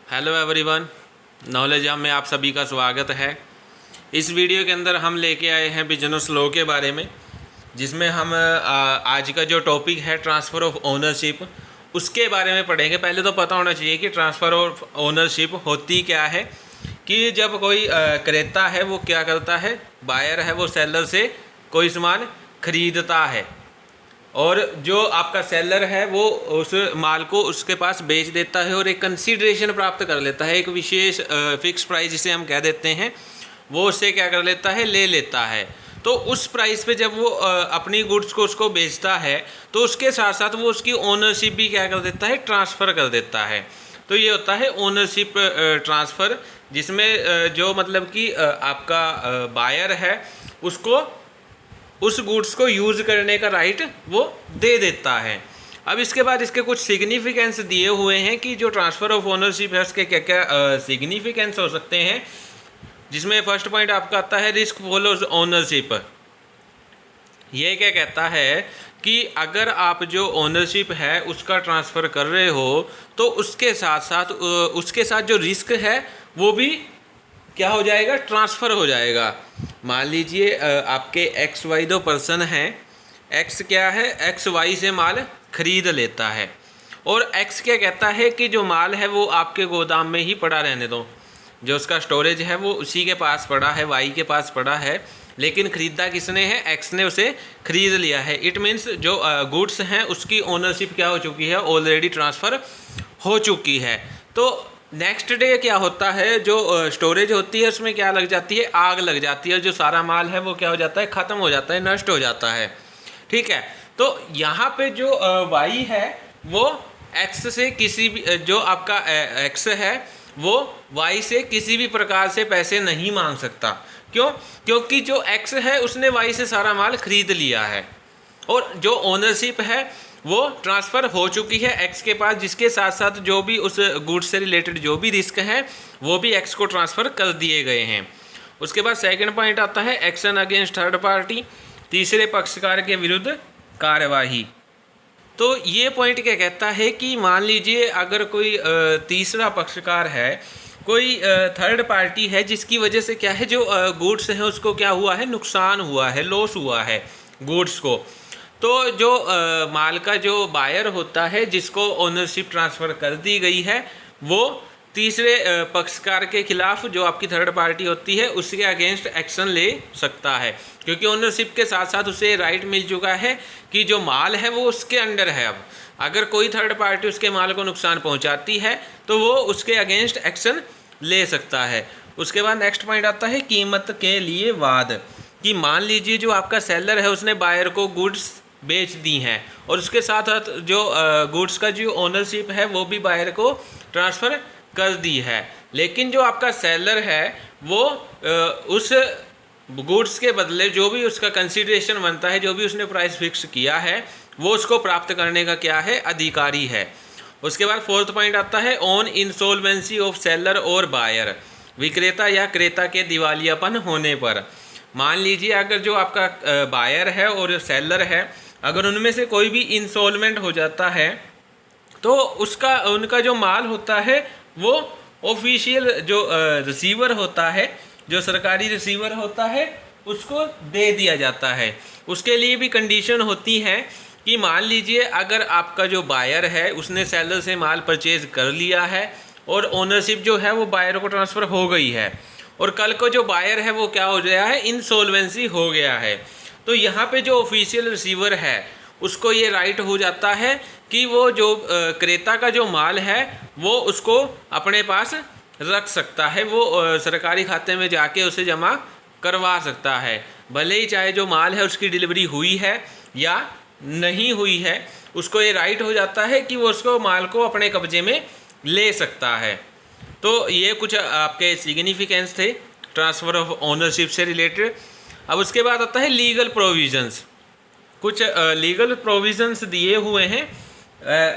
Hello everyone, knowledge hub में आप सभी का स्वागत है। इस वीडियो के अंदर हम लेके आए हैं बिजनेस लॉ के बारे में, जिसमें हम आज का जो टॉपिक है ट्रांसफ़र ऑफ ओनरशिप, उसके बारे में पढ़ेंगे। पहले तो पता होना चाहिए कि ट्रांसफ़र ऑफ ओनरशिप होती क्या है। कि जब कोई क्रेता है वो क्या करता है, बायर है वो सेलर से कोई सामान खरीदता है और जो आपका सेलर है वो उस माल को उसके पास बेच देता है और एक कंसीडरेशन प्राप्त कर लेता है, एक विशेष फिक्स प्राइस जिसे हम कह देते हैं, वो उससे क्या कर लेता है, ले लेता है। तो उस प्राइस पे जब वो अपनी गुड्स को उसको बेचता है तो उसके साथ साथ वो उसकी ओनरशिप भी क्या कर देता है, ट्रांसफ़र कर देता है। तो ये होता है ओनरशिप ट्रांसफ़र, जिसमें जो मतलब कि आपका बायर है उसको उस गुड्स को यूज़ करने का राइट वो दे देता है। अब इसके बाद इसके कुछ सिग्निफिकेंस दिए हुए हैं कि जो ट्रांसफ़र ऑफ ओनरशिप है उसके क्या क्या सिग्निफिकेंस हो सकते हैं। जिसमें फर्स्ट पॉइंट आपका आता है रिस्क फॉलोज ओनरशिप। ये क्या कहता है कि अगर आप जो ओनरशिप है उसका ट्रांसफ़र कर रहे हो तो उसके साथ जो रिस्क है वो भी क्या हो जाएगा, ट्रांसफ़र हो जाएगा। मान लीजिए आपके एक्स वाई दो पर्सन हैं। एक्स क्या है, एक्स वाई से माल खरीद लेता है और एक्स क्या कहता है कि जो माल है वो आपके गोदाम में ही पड़ा रहने दो, जो उसका स्टोरेज है वो उसी के पास पड़ा है, वाई के पास पड़ा है। लेकिन ख़रीदा किसने है, एक्स ने उसे ख़रीद लिया है। इट मीन्स जो गुड्स हैं उसकी ओनरशिप क्या हो चुकी है, ऑलरेडी ट्रांसफ़र हो चुकी है। तो नेक्स्ट डे क्या होता है, जो स्टोरेज होती है उसमें क्या लग जाती है, आग लग जाती है। जो सारा माल है वो क्या हो जाता है, ख़त्म हो जाता है, नष्ट हो जाता है। ठीक है, तो यहाँ पे जो वाई है वो एक्स से किसी भी, जो आपका एक्स है वो वाई से किसी भी प्रकार से पैसे नहीं मांग सकता। क्यों? क्योंकि जो एक्स है उसने वाई से सारा माल खरीद लिया है और जो ओनरशिप है वो ट्रांसफ़र हो चुकी है एक्स के पास, जिसके साथ साथ जो भी उस गुड्स से रिलेटेड जो भी रिस्क है वो भी एक्स को ट्रांसफ़र कर दिए गए हैं। उसके बाद सेकंड पॉइंट आता है एक्शन अगेंस्ट थर्ड पार्टी, तीसरे पक्षकार के विरुद्ध कार्यवाही। तो ये पॉइंट क्या कहता है कि मान लीजिए अगर कोई तीसरा पक्षकार है, कोई थर्ड पार्टी है, जिसकी वजह से क्या है, जो गुड्स हैं उसको क्या हुआ है, नुकसान हुआ है, लॉस हुआ है गुड्स को। तो जो माल का जो बायर होता है जिसको ओनरशिप ट्रांसफ़र कर दी गई है वो तीसरे पक्षकार के खिलाफ, जो आपकी थर्ड पार्टी होती है, उसके अगेंस्ट एक्शन ले सकता है, क्योंकि ओनरशिप के साथ साथ उसे राइट मिल चुका है कि जो माल है वो उसके अंडर है। अब अगर कोई थर्ड पार्टी उसके माल को नुकसान पहुंचाती है तो वो उसके अगेंस्ट एक्शन ले सकता है। उसके बाद नेक्स्ट पॉइंट आता है कीमत के लिए वाद। कि मान लीजिए जो आपका सेलर है उसने बायर को गुड्स बेच दी हैं और उसके साथ साथ जो गुड्स का जो ओनरशिप है वो भी बायर को ट्रांसफ़र कर दी है। लेकिन जो आपका सेलर है वो उस गुड्स के बदले जो भी उसका कंसीडरेशन बनता है, जो भी उसने प्राइस फिक्स किया है, वो उसको प्राप्त करने का क्या है, अधिकारी है। उसके बाद फोर्थ पॉइंट आता है ऑन इंसॉल्वेंसी ऑफ सेलर और बायर, विक्रेता या क्रेता के दिवालियापन होने पर। मान लीजिए अगर जो आपका बायर है और सेलर है, अगर उनमें से कोई भी इंसॉल्वेंट हो जाता है तो उनका जो माल होता है वो ऑफिशियल जो रिसीवर होता है, जो सरकारी रिसीवर होता है, उसको दे दिया जाता है। उसके लिए भी कंडीशन होती है कि मान लीजिए अगर आपका जो बायर है उसने सेलर से माल परचेज कर लिया है और ओनरशिप जो है वो बायर को ट्रांसफ़र हो गई है और कल को जो बायर है वो क्या हो गया है, इंसॉल्वेंसी हो गया है, तो यहाँ पे जो ऑफिशियल रिसीवर है उसको ये राइट हो जाता है कि वो जो क्रेता का जो माल है वो उसको अपने पास रख सकता है, वो सरकारी खाते में जाके उसे जमा करवा सकता है। भले ही चाहे जो माल है उसकी डिलीवरी हुई है या नहीं हुई है, उसको ये राइट हो जाता है कि वो उसको माल को अपने कब्जे में ले सकता है। तो ये कुछ आपके सिग्निफिकेंस थे ट्रांसफ़र ऑफ ओनरशिप से रिलेटेड। अब उसके बाद आता है लीगल प्रोविजंस। कुछ लीगल प्रोविजंस दिए हुए हैं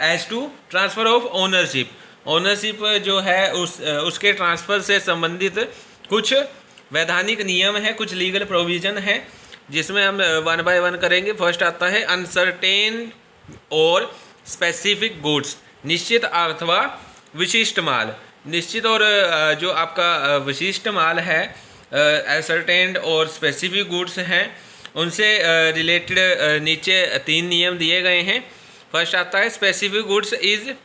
as to transfer of ownership. Ownership जो है उसके ट्रांसफ़र से संबंधित कुछ वैधानिक नियम हैं, कुछ लीगल प्रोविज़न हैं, जिसमें हम वन बाय वन करेंगे। फर्स्ट आता है अनसर्टेन और स्पेसिफिक गुड्स, निश्चित अथवा विशिष्ट माल। निश्चित और जो आपका विशिष्ट माल है, असर्टेन्ड और स्पेसिफिक गुड्स हैं, उनसे रिलेटेड नीचे 3 नियम दिए गए हैं। फर्स्ट आता है specific goods is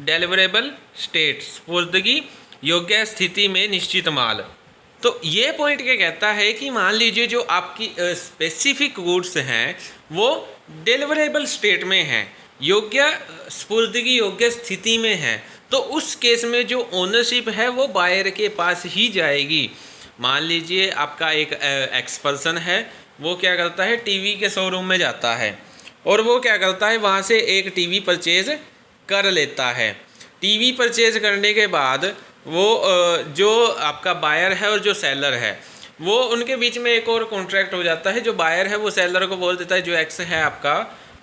deliverable state, स्पुर्दगी योग्य स्थिति में निश्चित माल। तो ये पॉइंट क्या कहता है कि मान लीजिए जो आपकी स्पेसिफिक गुड्स हैं वो डिलीवरेबल स्टेट में हैं, योग्य स्पुर्दगी योग्य स्थिति में हैं, तो उस केस में जो ओनरशिप है वो बायर के पास ही जाएगी। मान लीजिए आपका एक एक्स पर्सन है, वो क्या करता है, टीवी के शोरूम में जाता है और वो क्या करता है, वहाँ से एक टीवी परचेज कर लेता है। टीवी परचेज करने के बाद वो जो आपका बायर है और जो सेलर है, वो उनके बीच में एक और कॉन्ट्रैक्ट हो जाता है। जो बायर है वो सेलर को बोल देता है, जो एक्स है आपका,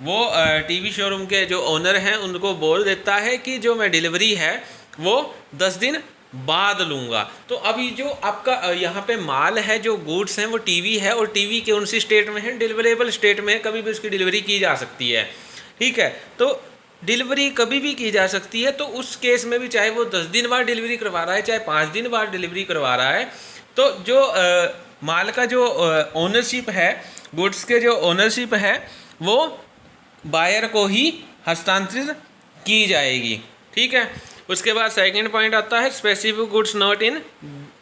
वो टीवी शोरूम के जो ओनर हैं उनको बोल देता है कि जो मैं डिलीवरी है वो 10 दिन बाद लूँगा। तो अभी जो आपका यहाँ पे माल है, जो गुड्स हैं, वो टीवी है और टीवी के उनसी स्टेट में है, डिलीवरेबल स्टेट में, कभी भी उसकी डिलीवरी की जा सकती है। ठीक है, तो डिलीवरी कभी भी की जा सकती है। तो उस केस में भी चाहे वो 10 दिन बाद डिलीवरी करवा रहा है, चाहे 5 दिन बाद डिलीवरी करवा रहा है, तो जो माल का जो ओनरशिप है, गुड्स के जो ओनरशिप है, वो बायर को ही हस्तांतरित की जाएगी। ठीक है, उसके बाद सेकंड पॉइंट आता है specific goods not in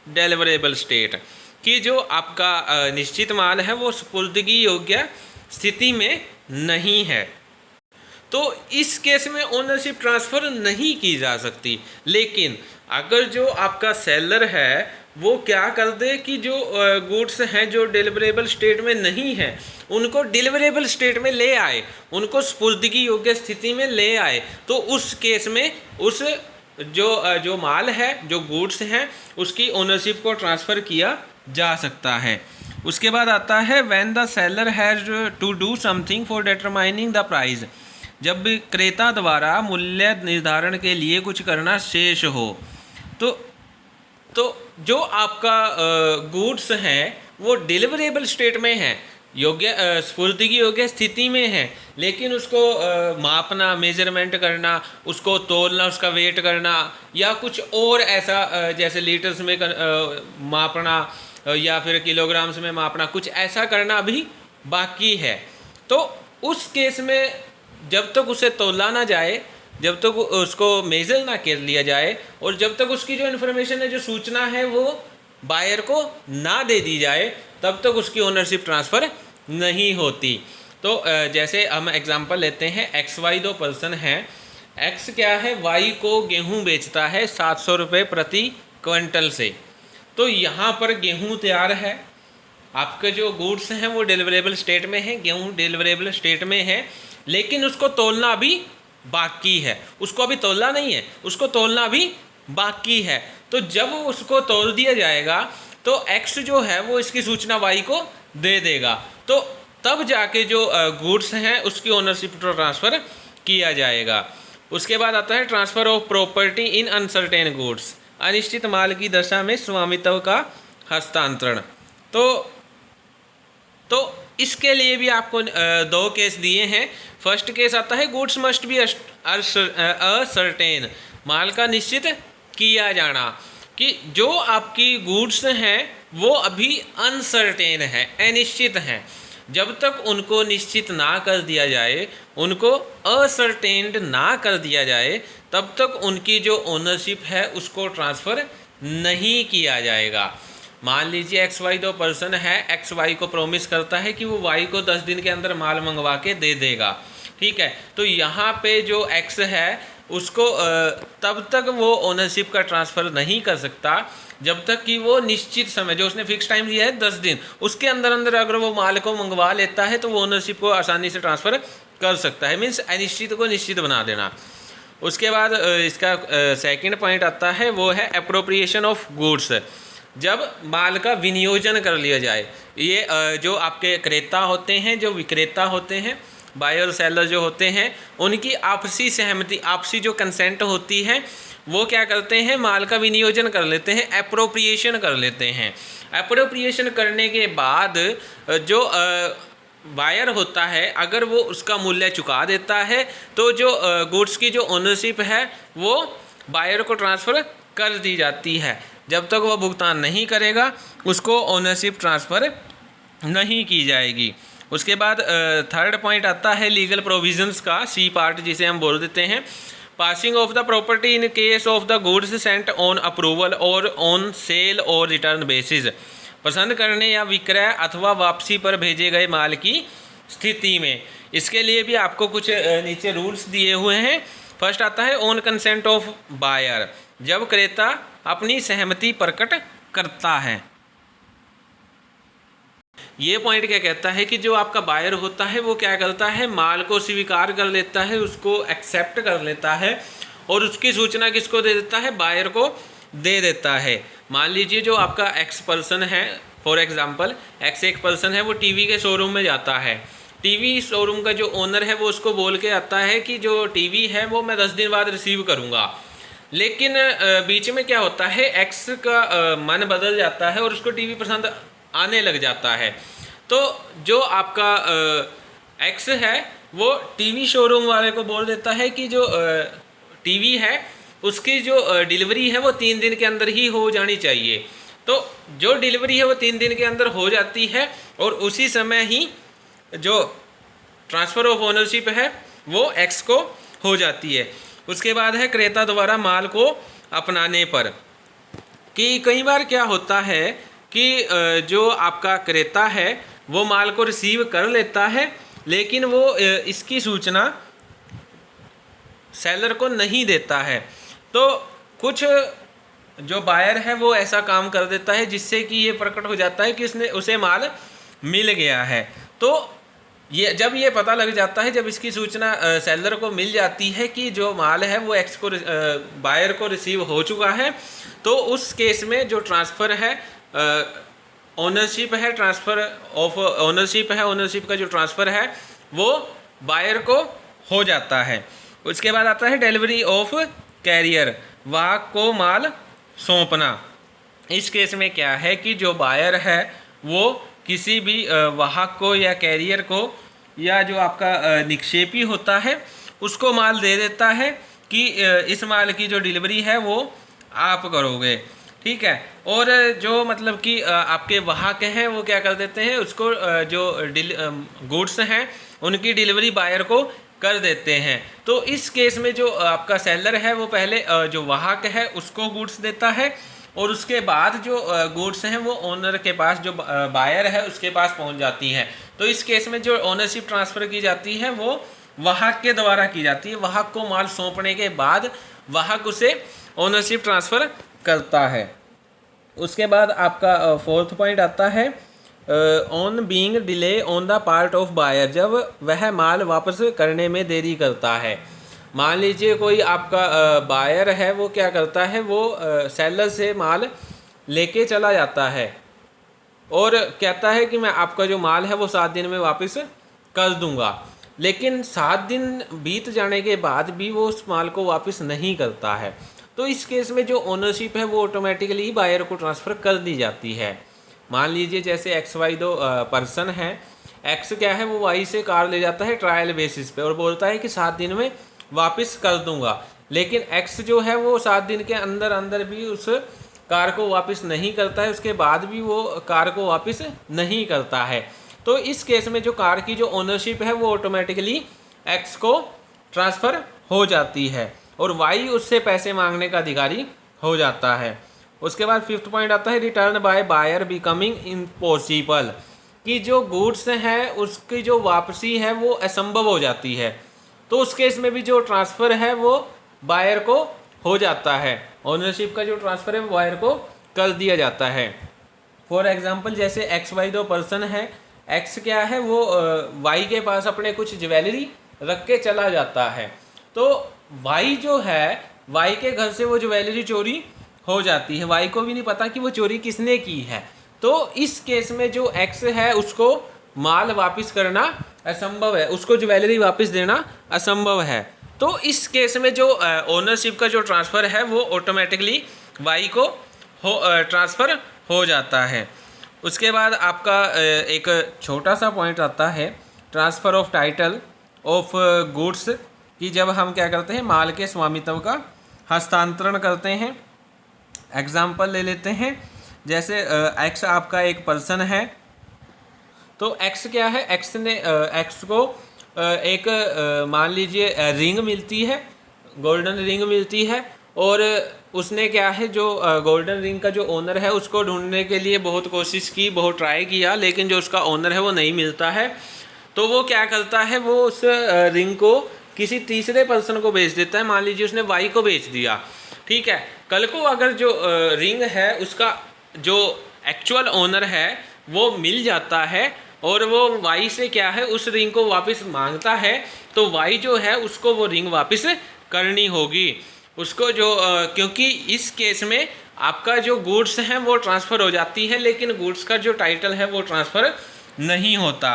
deliverable state, कि जो आपका निश्चित माल है वो सुपुर्दगी योग्य स्थिति में नहीं है, तो इस केस में ओनरशिप ट्रांसफ़र नहीं की जा सकती। लेकिन अगर जो आपका सेलर है वो क्या कर दे कि जो गुड्स हैं जो डिलीवरेबल स्टेट में नहीं है, उनको डिलीवरेबल स्टेट में ले आए, उनको सुपुर्दगी योग्य स्थिति में ले आए, तो उस केस में उस जो माल है, जो गुड्स हैं, उसकी ओनरशिप को ट्रांसफ़र किया जा सकता है। उसके बाद आता है when the seller has to do something for determining the price, जब क्रेता द्वारा मूल्य निर्धारण के लिए कुछ करना शेष हो। तो जो आपका गुड्स हैं वो डिलीवरेबल स्टेट में हैं, योग्य स्फूर्तिकी योग्य स्थिति में है, लेकिन उसको मापना, मेजरमेंट करना, उसको तोलना, उसका वेट करना, या कुछ और ऐसा जैसे लीटर्स में मापना या फिर किलोग्राम्स में मापना, कुछ ऐसा करना अभी बाकी है। तो उस केस में जब तक उसे तोला ना जाए, जब तक उसको मेजर ना कर लिया जाए, और जब तक उसकी जो इन्फॉर्मेशन है, जो सूचना है, वो बायर को ना दे दी जाए, तब तक उसकी ओनरशिप ट्रांसफ़र नहीं होती। तो जैसे हम एग्जांपल लेते हैं, XY 2 पर्सन हैं। X क्या है, Y को गेहूं बेचता है 700 रुपये प्रति क्विंटल से। तो यहाँ पर गेहूं तैयार है, आपके जो गुड्स हैं वो डिलीवरेबल स्टेट में हैं, गेहूं डिलीवरेबल स्टेट में है, लेकिन उसको तोलना अभी बाकी है। उसको अभी तोलना नहीं है, उसको तोलना भी बाकी है। तो जब उसको तोल दिया जाएगा तो X जो है वो इसकी सूचना Y को दे देगा, तो तब जाके जो गुड्स हैं उसकी ओनरशिप ट्रांसफ़र किया जाएगा। उसके बाद आता है transfer of property in uncertain goods, अनिश्चित माल की दशा में स्वामित्व का हस्तांतरण। तो इसके लिए भी आपको 2 केस दिए हैं। फर्स्ट केस आता है गुड्स मस्ट बी असर्टेन, माल का निश्चित किया जाना, कि जो आपकी गुड्स हैं वो अभी अनसर्टेन है, अनिश्चित हैं। जब तक उनको निश्चित ना कर दिया जाए, उनको असर्टेन्ड ना कर दिया जाए, तब तक उनकी जो ओनरशिप है उसको ट्रांसफ़र नहीं किया जाएगा। मान लीजिए XY 2 पर्सन है, XY को प्रॉमिस करता है कि वो Y को 10 दिन के अंदर माल मंगवा के दे देगा। ठीक है, तो यहाँ पे जो X है उसको तब तक वो ओनरशिप का ट्रांसफ़र नहीं कर सकता जब तक कि वो निश्चित समय, जो उसने फिक्स टाइम दिया है 10 दिन, उसके अंदर अंदर अगर वो माल को मंगवा लेता है तो वो ओनरशिप को आसानी से ट्रांसफ़र कर सकता है। मीन्स अनिश्चित को निश्चित बना देना। उसके बाद इसका सेकंड पॉइंट आता है, वो है एप्रोप्रिएशन ऑफ गुड्स, जब माल का विनियोजन कर लिया जाए। ये जो आपके क्रेता होते हैं, जो विक्रेता होते हैं, बायर और सेलर जो होते हैं, उनकी आपसी सहमति, आपसी जो कंसेंट होती है, वो क्या करते हैं, माल का विनियोजन कर लेते हैं, एप्रोप्रिएशन कर लेते हैं। एप्रोप्रिएशन करने के बाद जो बायर होता है, अगर वो उसका मूल्य चुका देता है तो जो गुड्स की जो ओनरशिप है वो बायर को ट्रांसफ़र कर दी जाती है। जब तक वह भुगतान नहीं करेगा उसको ओनरशिप ट्रांसफ़र नहीं की जाएगी। उसके बाद थर्ड पॉइंट आता है लीगल प्रोविजंस का, सी पार्ट जिसे हम बोल देते हैं। Passing of the property in case of the goods Saint on approval और ऑन सेल और रिटर्न बेसिस, पसंद करने या विक्रय अथवा वापसी पर भेजे गए माल की स्थिति में। इसके लिए भी आपको कुछ नीचे रूल्स दिए हुए हैं। फर्स्ट आता है ऑन कंसेंट ऑफ बायर, जब क्रेता अपनी सहमति प्रकट करता है। ये पॉइंट क्या कहता है कि जो आपका बायर होता है वो क्या करता है, माल को स्वीकार कर लेता है, उसको एक्सेप्ट कर लेता है और उसकी सूचना किसको दे देता है, बायर को दे देता है। मान लीजिए जो आपका एक्स पर्सन है, फॉर एग्जांपल एक्स एक पर्सन है, वो टीवी के शोरूम में जाता है। टीवी शोरूम का जो ओनर है वो उसको बोल के आता है कि जो टीवी है वो मैं 10 दिन बाद रिसीव करूँगा। लेकिन बीच में क्या होता है, एक्स का मन बदल जाता है और उसको टीवी पसंद आने लग जाता है। तो जो आपका एक्स है वो टीवी शोरूम वाले को बोल देता है कि जो टीवी है उसकी जो डिलीवरी है वो 3 दिन के अंदर ही हो जानी चाहिए। तो जो डिलीवरी है वो 3 दिन के अंदर हो जाती है और उसी समय ही जो ट्रांसफ़र ऑफ ओनरशिप है वो एक्स को हो जाती है। उसके बाद है क्रेता द्वारा माल को अपनाने पर, कि कई बार क्या होता है कि जो आपका क्रेता है वो माल को रिसीव कर लेता है लेकिन वो इसकी सूचना सेलर को नहीं देता है। तो कुछ जो बायर है वो ऐसा काम कर देता है जिससे कि ये प्रकट हो जाता है कि उसे माल मिल गया है। तो ये जब ये पता लग जाता है, जब इसकी सूचना सेलर को मिल जाती है कि जो माल है वो एक्स को बायर को रिसीव हो चुका है, तो उस केस में जो ट्रांसफ़र है ओनरशिप है, ट्रांसफ़र ऑफ ओनरशिप है, ओनरशिप का जो ट्रांसफ़र है वो बायर को हो जाता है। उसके बाद आता है डिलीवरी ऑफ कैरियर, वाहक को माल सौंपना। इस केस में क्या है कि जो बायर है वो किसी भी वाहक को या कैरियर को या जो आपका निक्षेपी होता है उसको माल दे देता है कि इस माल की जो डिलीवरी है वो आप करोगे, ठीक है। और जो मतलब कि आपके वाहक हैं वो क्या कर देते हैं, उसको जो गुड्स हैं उनकी डिलीवरी बायर को कर देते हैं। तो इस केस में जो आपका सेलर है वो पहले जो वाहक है उसको गुड्स देता है और उसके बाद जो गुड्स हैं वो ओनर के पास, जो बायर है उसके पास पहुंच जाती हैं। तो इस केस में जो ओनरशिप ट्रांसफ़र की जाती है वो वाहक के द्वारा की जाती है। वाहक को माल सौंपने के बाद वाहक उसे ओनरशिप ट्रांसफ़र करता है। उसके बाद आपका फोर्थ पॉइंट आता है on being delay on the part of buyer, जब वह माल वापस करने में देरी करता है। मान लीजिए कोई आपका बायर है वो क्या करता है, वो सेलर से माल लेके चला जाता है और कहता है कि मैं आपका जो माल है वो 7 दिन में वापस कर दूंगा, लेकिन 7 दिन बीत जाने के बाद भी वो उस माल को वापस नहीं करता है। तो इस केस में जो ओनरशिप है वो ऑटोमेटिकली बायर को ट्रांसफ़र कर दी जाती है। मान लीजिए जैसे एक्स वाई दो पर्सन है, एक्स क्या है वो वाई से कार ले जाता है ट्रायल बेसिस पे और बोलता है कि 7 दिन में वापस कर दूंगा, लेकिन एक्स जो है वो 7 दिन के अंदर अंदर भी उस कार को वापस नहीं करता है, उसके बाद भी वो कार को वापस नहीं करता है। तो इस केस में जो कार की जो ओनरशिप है वो ऑटोमेटिकली एक्स को ट्रांसफ़र हो जाती है और वाई उससे पैसे मांगने का अधिकारी हो जाता है। उसके बाद फिफ्थ पॉइंट आता है return by buyer becoming impossible, कि जो गुड्स हैं उसकी जो वापसी है वो असंभव हो जाती है। तो उस केस में भी जो ट्रांसफ़र है वो बायर को हो जाता है, ओनरशिप का जो ट्रांसफ़र है वो बायर को कर दिया जाता है। फॉर एग्जांपल जैसे एक्स वाई दो पर्सन है, एक्स क्या है वो वाई के पास अपने कुछ ज्वेलरी रख के चला जाता है, तो वाई जो है वाई के घर से वो ज्वेलरी चोरी हो जाती है, वाई को भी नहीं पता कि वो चोरी किसने की है। तो इस केस में जो एक्स है उसको माल वापस करना असंभव है, उसको ज्वेलरी वापस देना असंभव है। तो इस केस में जो ओनरशिप का जो ट्रांसफ़र है वो ऑटोमेटिकली वाई को ट्रांसफ़र हो जाता है। उसके बाद आपका एक छोटा सा पॉइंट आता है transfer of title of goods, कि जब हम क्या करते हैं माल के स्वामित्व का हस्तांतरण करते हैं। एग्जाम्पल ले लेते हैं, जैसे एक्स आपका एक पर्सन है, तो एक्स क्या है, एक्स ने एक्स को एक मान लीजिए रिंग मिलती है, गोल्डन रिंग मिलती है, और उसने क्या है जो गोल्डन रिंग का जो ओनर है उसको ढूंढने के लिए बहुत कोशिश की, बहुत ट्राई किया, लेकिन जो उसका ओनर है वो नहीं मिलता है। तो वो क्या करता है, वो उस रिंग को किसी तीसरे पर्सन को बेच देता है। मान लीजिए उसने वाई को बेच दिया, ठीक है। कल को अगर जो रिंग है उसका जो एक्चुअल ओनर है वो मिल जाता है और वो वाई से क्या है उस रिंग को वापस मांगता है, तो वाई जो है उसको वो रिंग वापस करनी होगी उसको, जो क्योंकि इस केस में आपका जो गुड्स हैं वो ट्रांसफ़र हो जाती है, लेकिन गुड्स का जो टाइटल है वो ट्रांसफ़र नहीं होता।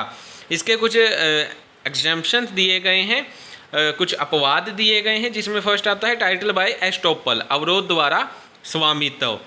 इसके कुछ एग्जम्पशन दिए गए हैं, कुछ अपवाद दिए गए हैं, जिसमें फर्स्ट आता है टाइटल बाय एस्टॉपल, अवरोध द्वारा स्वामित्व।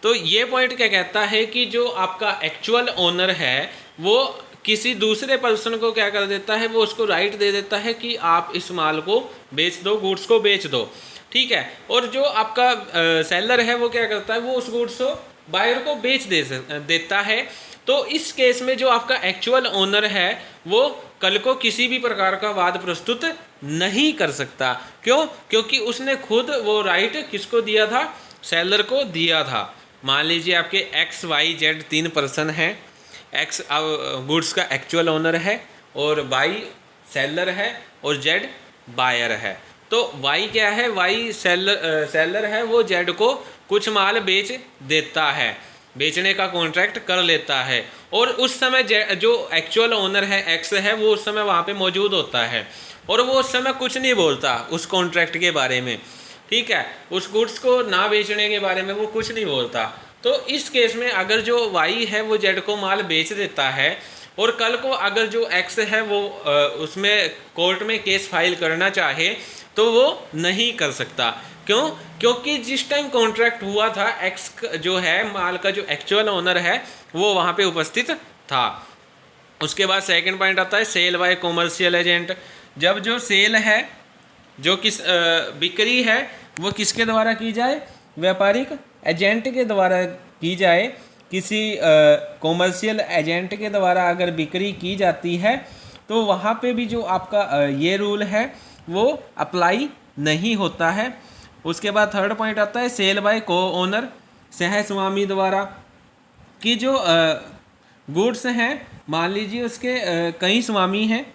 तो ये पॉइंट क्या कहता है कि जो आपका एक्चुअल ओनर है वो किसी दूसरे पर्सन को क्या कर देता है, वो उसको राइट दे देता है कि आप इस माल को बेच दो, गुड्स को बेच दो, ठीक है। और जो आपका सेलर है वो क्या करता है, वो उस गुड्स को बायर को बेच देता है। तो इस केस में जो आपका एक्चुअल ओनर है वो कल को किसी भी प्रकार का वाद प्रस्तुत नहीं कर सकता। क्यों? क्योंकि उसने खुद वो राइट किसको दिया था, सेलर को दिया था। मान लीजिए आपके एक्स वाई जेड 3 पर्सन हैं, एक्स गुड्स का एक्चुअल ओनर है और वाई सेलर है और जेड बायर है। तो वाई क्या है, वाई सेलर है, वो जेड को कुछ माल बेच देता है, बेचने का कॉन्ट्रैक्ट कर लेता है, और उस समय जो एक्चुअल ओनर है एक्स है वो उस समय वहाँ पे मौजूद होता है और वो उस समय कुछ नहीं बोलता उस कॉन्ट्रैक्ट के बारे में, ठीक है। उस गुड्स को ना बेचने के बारे में वो कुछ नहीं बोलता। तो इस केस में अगर जो वाई है वो जेड को माल बेच देता है और कल को अगर जो एक्स है वो उसमें कोर्ट में केस फाइल करना चाहे तो वो नहीं कर सकता। क्यों? क्योंकि जिस टाइम कॉन्ट्रैक्ट हुआ था एक्स जो है माल का जो एक्चुअल ओनर है वो वहाँ पे उपस्थित था। उसके बाद सेकंड पॉइंट आता है सेल बाय कॉमर्शियल एजेंट। जब जो सेल है, जो बिक्री है वो किसके द्वारा की जाए, व्यापारिक एजेंट के द्वारा की जाए, किसी कॉमर्शियल एजेंट के द्वारा अगर बिक्री की जाती है तो वहाँ पे भी जो आपका ये रूल है वो अप्लाई नहीं होता है। उसके बाद थर्ड पॉइंट आता है सेल बाय को ओनर, सह स्वामी द्वारा, कि जो गुड्स हैं मान लीजिए उसके कई स्वामी हैं,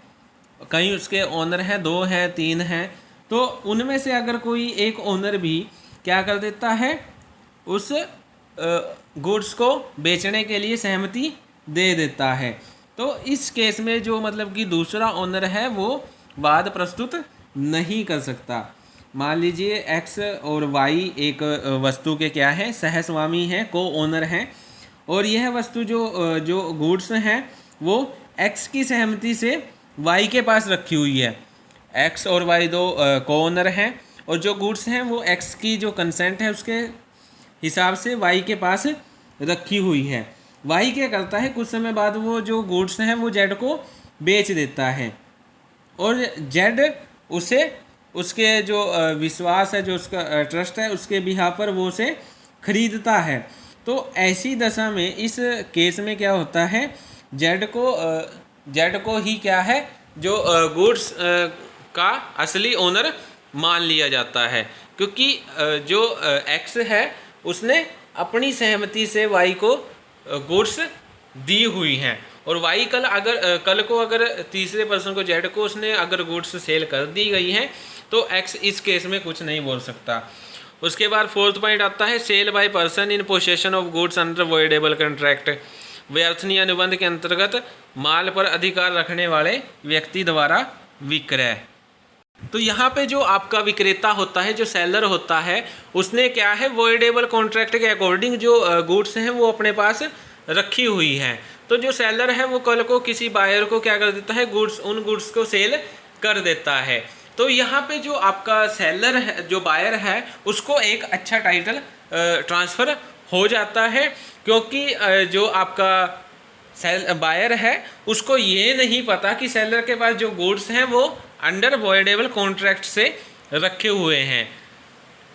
कई उसके ओनर हैं, 2 हैं 3 हैं, तो उनमें से अगर कोई एक ओनर भी क्या कर देता है, उस गुड्स को बेचने के लिए सहमति दे देता है, तो इस केस में जो मतलब कि दूसरा ओनर है वो वाद प्रस्तुत नहीं कर सकता। मान लीजिए एक्स और वाई एक वस्तु के क्या है, सहस्वामी हैं, को ओनर हैं, और यह वस्तु जो गुड्स हैं वो एक्स की सहमति से वाई के पास रखी हुई है। एक्स और वाई 2 को ओनर हैं और जो गुड्स हैं वो एक्स की जो कंसेंट है उसके हिसाब से वाई के पास रखी हुई है। वाई क्या करता है, कुछ समय बाद वो जो गुड्स हैं वो जेड को बेच देता है और जेड उसे उसके जो विश्वास है, जो उसका ट्रस्ट है, उसके बिहार पर वो उसे खरीदता है। तो ऐसी दशा में इस केस में क्या होता है, जेड को ही क्या है जो गुड्स का असली ओनर मान लिया जाता है, क्योंकि जो एक्स है उसने अपनी सहमति से वाई को गुड्स दी हुई हैं, और वाई कल को अगर तीसरे पर्सन को जेड को उसने अगर गुड्स सेल कर दी गई हैं तो एक्स इस केस में कुछ नहीं बोल सकता। उसके बाद फोर्थ पॉइंट आता है sale by person in possession of goods under voidable contract. व्यर्थनीय अनुबंध के अंतर्गत माल पर अधिकार रखने वाले व्यक्ति द्वारा विक्रय। तो यहाँ पे जो आपका विक्रेता होता है, जो सेलर होता है, उसने क्या है वॉइडेबल कॉन्ट्रैक्ट के अकॉर्डिंग जो गुड्स हैं वो अपने पास रखी हुई हैं। तो जो सेलर है वो कल को किसी बायर को क्या कर देता है, उन गुड्स को सेल कर देता है। तो यहाँ पे जो आपका सेलर है, जो बायर है, उसको एक अच्छा टाइटल ट्रांसफ़र हो जाता है, क्योंकि जो आपका बायर है उसको ये नहीं पता कि सेलर के पास जो गुड्स हैं वो अंडर वॉइडेबल कॉन्ट्रैक्ट से रखे हुए हैं।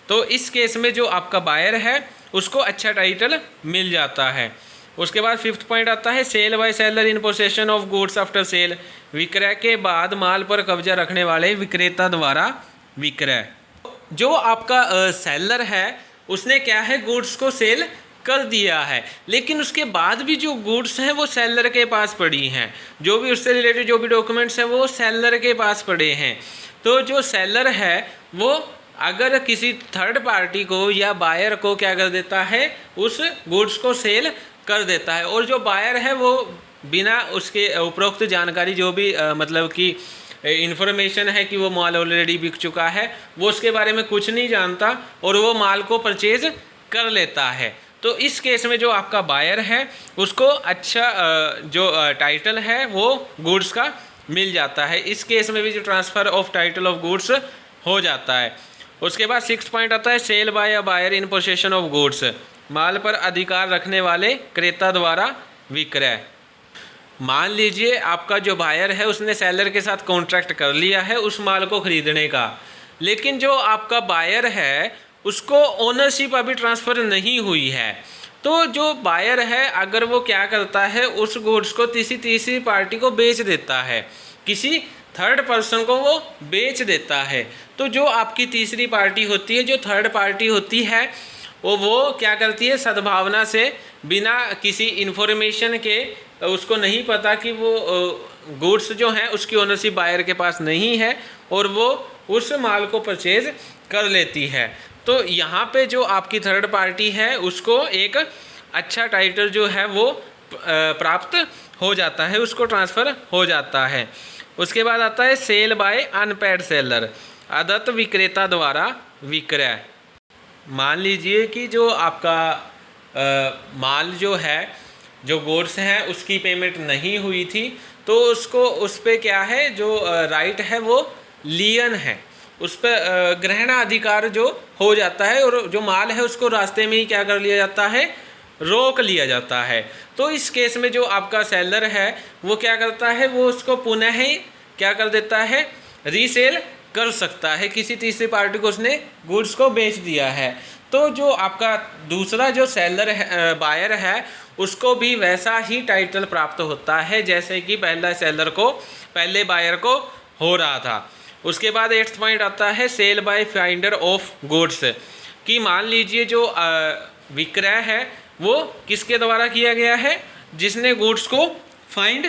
तो इस केस में जो आपका बायर है उसको अच्छा टाइटल मिल जाता है। उसके बाद 5th पॉइंट आता है sale by seller in possession of goods after sale, विक्रय के बाद माल पर कब्जा रखने वाले विक्रेता द्वारा विक्रय। जो आपका सेलर है उसने क्या है गुड्स को सेल कर दिया है, लेकिन उसके बाद भी जो गुड्स हैं वो सेलर के पास पड़ी हैं, जो भी उससे रिलेटेड जो भी डॉक्यूमेंट्स हैं वो सेलर के पास पड़े हैं। तो जो सेलर है वो अगर किसी थर्ड पार्टी को या बायर को क्या कर देता है, उस गुड्स को सेल कर देता है, और जो बायर है वो बिना उसके उपरोक्त जानकारी जो भी मतलब कि इन्फॉर्मेशन है कि वो माल ऑलरेडी बिक चुका है, वो उसके बारे में कुछ नहीं जानता और वो माल को परचेज कर लेता है। तो इस केस में जो आपका बायर है उसको अच्छा जो टाइटल है वो गुड्स का मिल जाता है। इस केस में भी जो transfer of title of goods हो जाता है। उसके बाद 6th पॉइंट आता है sale by a buyer in possession of goods, माल पर अधिकार रखने वाले क्रेता द्वारा विक्रय। मान लीजिए आपका जो बायर है उसने सेलर के साथ कॉन्ट्रैक्ट कर लिया है उस माल को खरीदने का, लेकिन जो आपका बायर है उसको ओनरशिप अभी ट्रांसफ़र नहीं हुई है। तो जो बायर है अगर वो क्या करता है उस गुड्स को तीसरी पार्टी को बेच देता है, किसी थर्ड पर्सन को वो बेच देता है। तो जो आपकी तीसरी पार्टी होती है, जो थर्ड पार्टी होती है, वो क्या करती है सद्भावना से, बिना किसी इन्फॉर्मेशन के, उसको नहीं पता कि वो गुड्स जो हैं उसकी ओनरशिप बायर के पास नहीं है और वो उस माल को परचेज कर लेती है। तो यहाँ पे जो आपकी थर्ड पार्टी है उसको एक अच्छा टाइटल जो है वो प्राप्त हो जाता है, उसको ट्रांसफ़र हो जाता है। उसके बाद आता है सेल बाय अनपेड सेलर, अदत्त विक्रेता द्वारा विक्रय। मान लीजिए कि जो आपका माल जो है, जो गुड्स हैं उसकी पेमेंट नहीं हुई थी, तो उसको उस पर क्या है जो राइट है वो लियन है, उस पर ग्रहणाधिकार जो हो जाता है और जो माल है उसको रास्ते में ही क्या कर लिया जाता है, रोक लिया जाता है। तो इस केस में जो आपका सेलर है वो क्या करता है, वो उसको पुनः ही क्या कर देता है, रीसेल कर सकता है। किसी तीसरी पार्टी को उसने गुड्स को बेच दिया है। तो जो आपका दूसरा जो सेलर है, बायर है, उसको भी वैसा ही टाइटल प्राप्त होता है जैसे कि पहले बायर को हो रहा था। उसके बाद 8th पॉइंट आता है sale by finder of goods, कि मान लीजिए जो विक्रय है वो किसके द्वारा किया गया है, जिसने गुड्स को फाइंड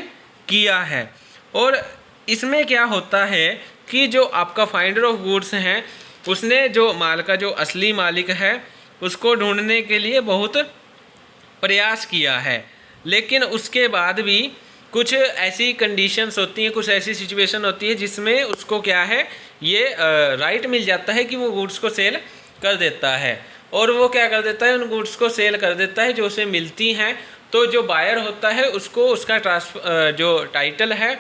किया है। और इसमें क्या होता है कि जो आपका फाइंडर ऑफ गुड्स हैं उसने जो माल का जो असली मालिक है उसको ढूंढने के लिए बहुत प्रयास किया है, लेकिन उसके बाद भी कुछ ऐसी कंडीशंस होती हैं, कुछ ऐसी सिचुएशन होती है जिसमें उसको क्या है, ये राइट मिल जाता है कि वो गुड्स को सेल कर देता है। और वो क्या कर देता है, उन गुड्स को सेल कर देता है जो उसे मिलती हैं। तो जो बायर होता है उसको उसका जो टाइटल है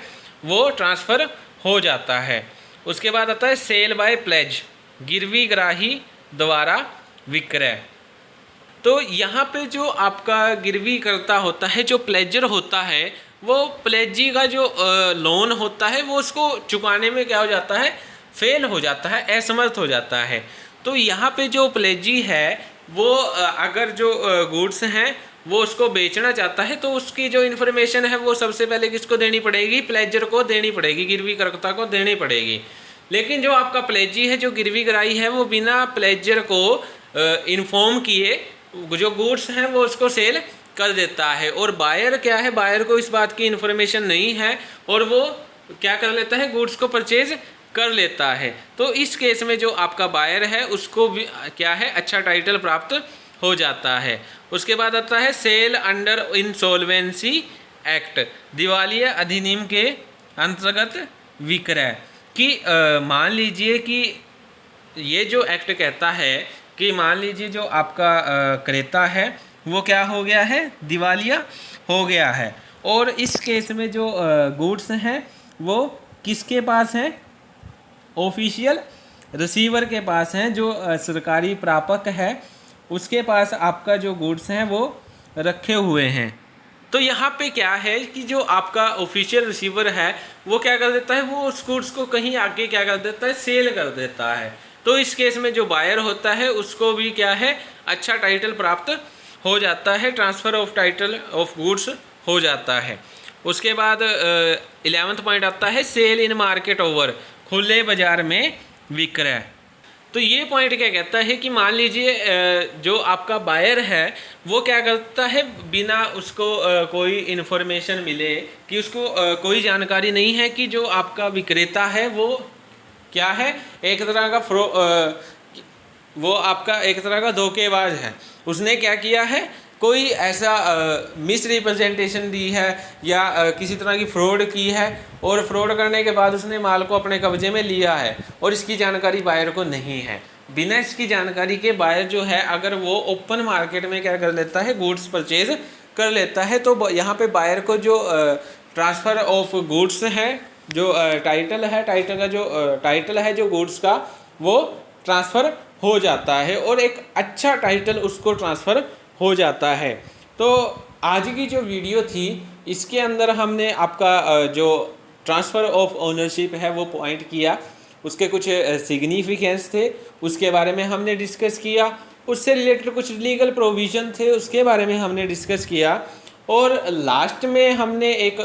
वो ट्रांसफ़र हो जाता है। उसके बाद आता है सेल बाय प्लेज, गिरवी ग्राही द्वारा विक्रय। तो यहाँ पे जो आपका गिरवी करता होता है, जो प्लेजर होता है, वो प्लेजी का जो लोन होता है वो उसको चुकाने में क्या हो जाता है, फेल हो जाता है, असमर्थ हो जाता है। तो यहाँ पे जो प्लेजी है वो अगर जो गुड्स हैं वो उसको बेचना चाहता है तो उसकी जो इन्फॉर्मेशन है वो सबसे पहले किसको देनी पड़ेगी, प्लेजर को देनी पड़ेगी, गिरवी करता को देनी पड़ेगी। लेकिन जो आपका प्लेजी है, जो गिरवी कराई है, वो बिना प्लेजर को इन्फॉर्म किए जो गुड्स हैं वो उसको सेल कर देता है। और बायर क्या है, बायर को इस बात की इन्फॉर्मेशन नहीं है और वो क्या कर लेता है, गुड्स को परचेज कर लेता है। तो इस केस में जो आपका बायर है उसको भी क्या है, अच्छा टाइटल प्राप्त हो जाता है। उसके बाद आता है सेल अंडर इंसॉल्वेंसी एक्ट, दिवालिया अधिनियम के अंतर्गत विक्रय। कि मान लीजिए कि ये जो एक्ट कहता है कि मान लीजिए जो आपका क्रेता है वो क्या हो गया है, दिवालिया हो गया है, और इस केस में जो गुड्स हैं वो किसके पास हैं, ऑफिशियल रिसीवर के पास हैं, जो सरकारी प्रापक है उसके पास आपका जो गुड्स हैं वो रखे हुए हैं। तो यहाँ पे क्या है कि जो आपका ऑफिशियल रिसीवर है वो क्या कर देता है, वो उस गुड्स को कहीं आगे क्या कर देता है, सेल कर देता है। तो इस केस में जो बायर होता है उसको भी क्या है, अच्छा टाइटल प्राप्त हो जाता है, transfer of title of goods हो जाता है। उसके बाद 11वां पॉइंट आता है सेल इन मार्केट ओवर, खुले बाजार में विक्रय। तो ये पॉइंट क्या कहता है कि मान लीजिए जो आपका बायर है वो क्या करता है, बिना उसको कोई इन्फॉर्मेशन मिले कि उसको कोई जानकारी नहीं है कि जो आपका विक्रेता है वो क्या है, एक तरह का वो आपका एक तरह का धोखेबाज है। उसने क्या किया है, कोई ऐसा मिस रिप्रेजेंटेशन दी है या किसी तरह की फ्रॉड की है, और फ्रॉड करने के बाद उसने माल को अपने कब्जे में लिया है और इसकी जानकारी बायर को नहीं है। बिना इसकी जानकारी के बायर जो है अगर वो ओपन मार्केट में क्या कर लेता है, गुड्स परचेज कर लेता है, तो यहाँ पे बायर को जो ट्रांसफ़र ऑफ गुड्स है, जो टाइटल है, टाइटल का जो टाइटल है जो गुड्स का, वो ट्रांसफ़र हो जाता है और एक अच्छा टाइटल उसको ट्रांसफ़र हो जाता है। तो आज की जो वीडियो थी इसके अंदर हमने आपका जो ट्रांसफ़र ऑफ ओनरशिप है वो पॉइंट किया, उसके कुछ सिग्निफिकेंस थे उसके बारे में हमने डिस्कस किया, उससे रिलेटेड कुछ लीगल प्रोविज़न थे उसके बारे में हमने डिस्कस किया, और लास्ट में हमने एक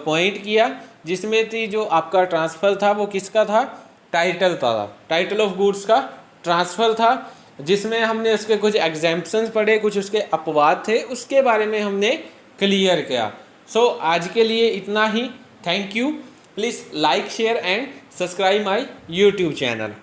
पॉइंट किया जिसमें थी जो आपका ट्रांसफ़र था वो किसका था, टाइटल था, टाइटल ऑफ गुड्स का ट्रांसफ़र था, जिसमें हमने उसके कुछ एग्जाम्पशंस पढ़े, कुछ उसके अपवाद थे, उसके बारे में हमने क्लियर किया। सो आज के लिए इतना ही। Thank you. Please like share and subscribe my YouTube channel.